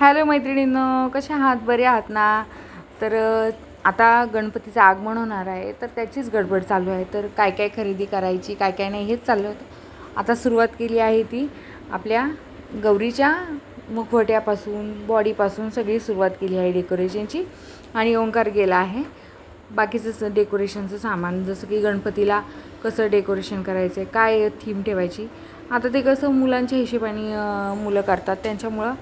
Hello मैत्रिणींनो, कशा आहात? बरे आहात ना? तर आता गणपतीचं आगमन होणार आहे, तर त्याचीच गडबड चालू आहे. तर काय काय खरेदी करायची, काय काय नाही, हेच चालू होतं. आता सुरुवात केली आहे ती आपल्या गौरीच्या मुखवट्यापासून, बॉडीपासून सगळी सुरुवात केली आहे डेकोरेशनची. आणि ओंकार गेला आहे बाकीचं डेकोरेशनचं सामान, जसं की गणपतीला कसं डेकोरेशन करायचं आहे, काय थीम ठेवायची. आता ते कसं मुलांच्या हिशोबाने मुलं करतात, त्यांच्यामुळं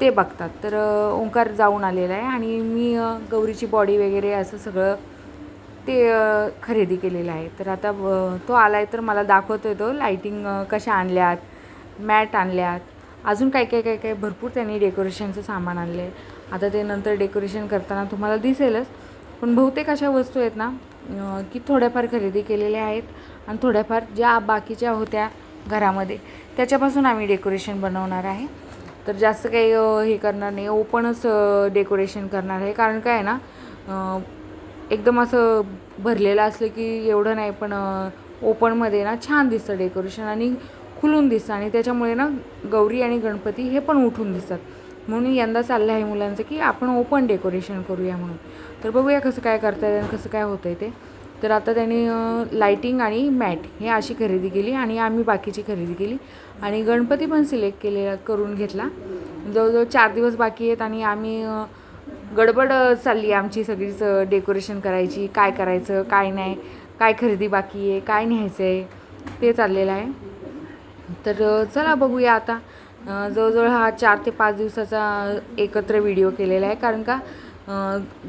ते बघतात. तर ओंकार जाऊन आलेला आहे आणि मी गौरीची बॉडी वगैरे असं सगळं ते खरेदी केलेलं आहे. तर आता तो आला आहे तर मला दाखवतो आहे तो लाईटिंग कशा आणल्यात, मॅट आणल्यात, अजून काय काय काय काय भरपूर त्यांनी डेकोरेशनचं सामान आणलं आहे. आता ते नंतर डेकोरेशन करताना तुम्हाला दिसेलच. पण बहुतेक अशा वस्तू आहेत ना की थोड्याफार खरेदी केलेल्या आहेत आणि थोड्याफार ज्या बाकीच्या होत्या घरामध्ये त्याच्यापासून आम्ही डेकोरेशन बनवणार आहे. तर जास्त काही हे करणार नाही, ओपनच डेकोरेशन करणार आहे. कारण काय आहे ना, एकदम असं भरलेलं असलं की एवढं नाही, पण ओपनमध्ये ना छान दिसतं डेकोरेशन आणि खुलून दिसतं आणि त्याच्यामुळे ना गौरी आणि गणपती हे पण उठून दिसतात. म्हणून यंदा चाललं आहे मुलांचं की आपण ओपन डेकोरेशन करूया म्हणून. तर बघूया कसं काय करता येईल आणि कसं काय होतं आहे ते. तर आता त्यांनी लाईटिंग आणि मॅट हे अशी खरेदी केली आणि आम्ही बाकीची खरेदी केली आणि गणपती पण सिलेक्ट करून घेतला. जवळजवळ 4 दिवस बाकी आहेत आणि आम्ही गडबड चालली आहे आमची सगळीच डेकोरेशन करायची, काय करायचं काय नाही, काय खरेदी बाकी आहे, काय न्यायचं आहे, ते चाललेलं आहे. तर चला बघूया आता. जवळजवळ हा 4 ते 5 दिवसाचा एकत्र व्हिडिओ केलेला आहे. कारण का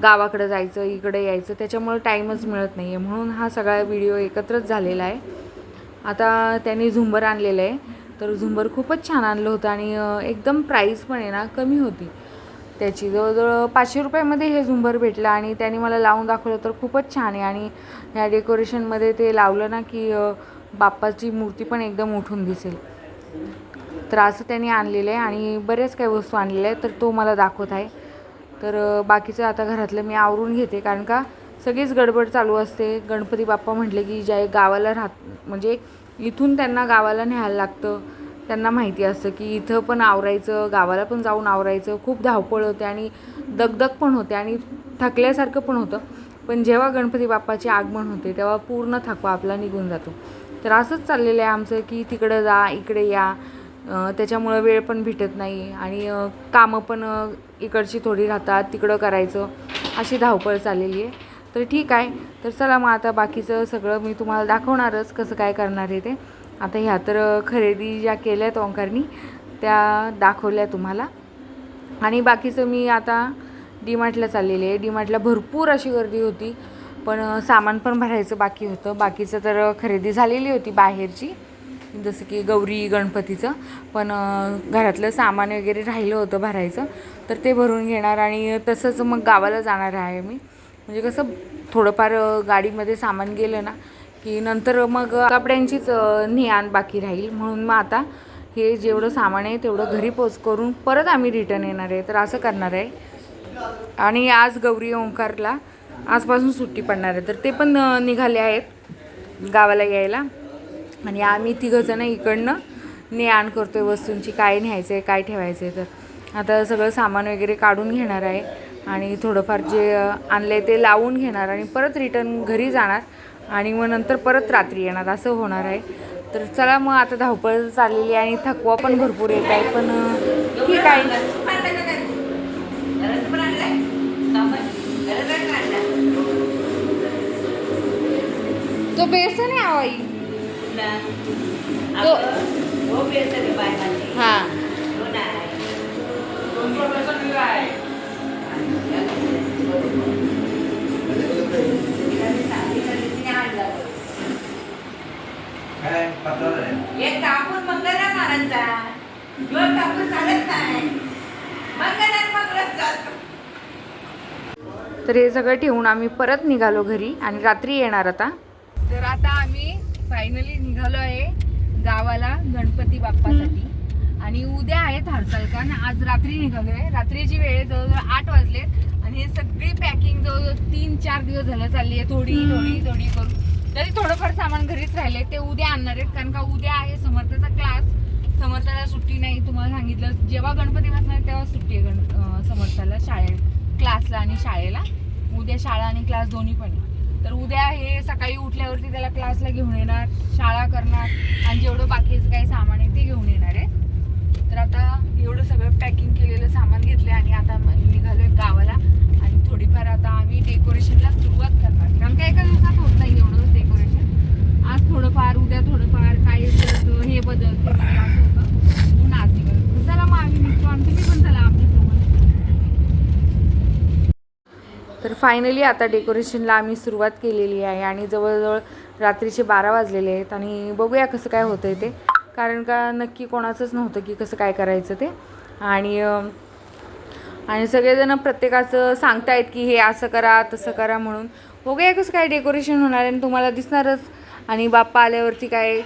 गावाकडं जायचं, इकडे यायचं, त्याच्यामुळे टाईमच मिळत नाही आहे, म्हणून हा सगळा व्हिडिओ एकत्रच झालेला आहे. आता त्यांनी झुंबर आणलेलं आहे, तर झुंबर खूपच छान आणलं होतं आणि एकदम प्राईस पण आहे ना कमी होती त्याची. जवळजवळ 500 रुपयामध्ये हे झुंबर भेटलं आणि त्यांनी मला लावून दाखवलं तर खूपच छान आहे. आणि ह्या डेकोरेशनमध्ये ते लावलं ना की बाप्पाची मूर्ती पण एकदम उठून दिसेल. तर असं त्यांनी आणलेलं आहे आणि बरेच काही वस्तू आणलेल्या आहेत, तर तो मला दाखवत आहे. तर बाकीचं आता घरातलं मी आवरून घेते, कारण का सगळीच गडबड चालू असते. गणपती बाप्पा म्हटले की ज्या गावाला म्हणजे इथून त्यांना गावाला न्यायला लागतं. त्यांना माहिती असतं की इथं पण आवरायचं, गावाला पण जाऊन आवरायचं, खूप धावपळ होते आणि दगदग पण होते आणि थकल्यासारखं पण होतं. पण जेव्हा गणपती बाप्पाचे आगमन होते तेव्हा पूर्ण थकवा आपला निघून जातो. तर असंच चाललेलं आहे आमचं की तिकडं जा, इकडे या, त्याच्यामुळं वेळ पण भेटत नाही आणि कामं पण इकडची थोडी राहतात, तिकडं करायचं, अशी धावपळ चाललेली आहे. तर ठीक आहे. तर चला मग आता बाकीचं सगळं मी तुम्हाला दाखवणारच कसं काय करणार आहे ते. आता ह्या तर खरेदी ज्या केल्या आहेत ओंकारनी त्या दाखवल्या तुम्हाला. आणि बाकीचं मी आता डीमार्टला चाललेली आहे. डीमार्टला भरपूर अशी गर्दी होती, पण सामान पण भरायचं बाकी होतं. बाकीचं तर खरेदी झालेली होती बाहेरची, जसं की गौरी गणपतीचं, पण घरातलं सामान वगैरे राहिलं होतं भरायचं, तर ते भरून घेणार आणि तसंच मग गावाला जाणार आहे मी. म्हणजे कसं थोडंफार गाडीमध्ये सामान गेलं ना की नंतर मग कपड्यांचीच ने-आण बाकी राहील. म्हणून मग आता हे जेवढं सामान आहे तेवढं घरी पोच करून परत आम्ही रिटर्न येणार आहे. तर असं करणार आहे. आणि आज गौरी ओंकारला आजपासून सुट्टी पडणार आहे, तर ते पण निघाले आहेत गावाला यायला. आणि आम्ही तिघंजणं इकडनं ने-आण करतो आहे वस्तूंची, काय न्यायचं आहे, काय ठेवायचं आहे. तर आता सगळं सामान वगैरे काढून घेणार आहे आणि थोडंफार जे आणलं आहे ते लावून घेणार आणि परत रिटर्न घरी जाणार आणि मग नंतर परत रात्री येणार, असं होणार आहे. तर चला मग आता धावपळ चाललेली आहे आणि थकवा पण भरपूर येत आहे, पण ठीक आहे. तो बेसन है आई तो हाँ एक कापून मंगळा मारायचा, दोन कापून चालत नाही, मंगळात मंगळात चालतो. तर हे सगळं ठेवून आम्ही परत निघालो घरी आणि रात्री येणार आता. तर आता आम्ही फायनली निघालो आहे गावाला गणपती बाप्पासाठी आणि उद्या आहेत हरतालिका. आज रात्री निघालो आहे, रात्रीची वेळ जवळजवळ 8 वाजलेत आणि हे सगळी पॅकिंग जवळजवळ 3-4 दिवस झालं चालली आहे, थोडी थोडी थोडी करून. तरी थोडंफार सामान घरीच राहिले, ते उद्या आणणार आहेत. कारण का उद्या आहे समर्थाचा क्लास, समर्थाला सुट्टी नाही. तुम्हाला सांगितलं जेव्हा गणपती बसणार तेव्हा सुट्टी आहे गणपती. आणि शाळेला. उद्या शाळा आणि क्लास दोन्ही पण आहे. तर उद्या हे सकाळी उठल्यावरती त्याला क्लासला घेऊन येणार, शाळा करणार आणि जेवढं बाकीचं काही सामान आहे ते घेऊन येणार आहे. तर आता एवढं सगळं पॅकिंग केलेलं सामान घेतलं आणि आता निघालोय गावाला. आणि थोडीफार आता आम्ही डेकोरेशनला सुरुवात करणार, कारण का एका दिवसात होत नाही एवढं डेकोरेशन. आज थोडंफार, उद्या थोडंफार, काही हे बदल ते बदल असं होतं म्हणून आज निघालो. चला मग आम्ही निघतो आणि तुम्ही पण चला आमच्यासोबत. तर फायनली आता डेकोरेशनला आम्ही सुरुवात केलेली आहे आणि जवळजवळ रात्रीचे 12 वाजलेले आहेत आणि बघूया कसं काय होतं आहे ते, कारण का नक्की कोणाचंच नव्हतं की कसं काय करायचं ते. आणि सगळेजण प्रत्येकाचं सांगतायत की हे असं करा तसं करा म्हणून. बघूया कसं काय डेकोरेशन होणार आहे आणि तुम्हाला दिसणारच. आणि बाप्पा आल्यावरती काय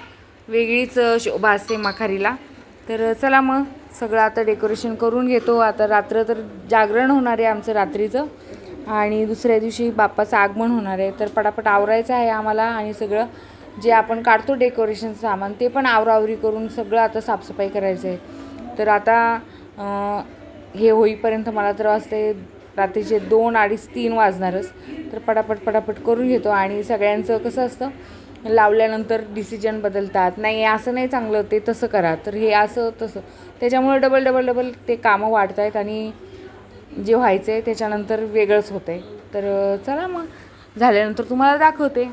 वेगळीच शोभा असते मखारीला. तर चला मग सगळं आता डेकोरेशन करून घेतो. आता रात्र तर जागरण होणार आहे आमचं रात्रीचं आणि दुसऱ्या दिवशी बाप्पाचं आगमन होणार आहे. तर पटापट आवरायचं आहे आम्हाला आणि सगळं जे आपण काढतो डेकोरेशन सामान ते पण आवरावरी करून सगळं आता साफसफाई करायचं आहे. तर आता हे होईपर्यंत मला तर वाजते रात्रीचे 2, 2:30, 3 वाजणारच. तर पटापट करून घेतो. आणि सगळ्यांचं कसं असतं, लावल्यानंतर डिसिजन बदलतात, नाही असं नाही चांगलं ते तसं करा, तर हे असं तसं, त्याच्यामुळे डबल ते कामं वाढत आहेत आणि जे व्हायचं आहे त्याच्यानंतर वेगळंच होतं आहे. तर चला मग झाल्यानंतर तुम्हाला दाखवते.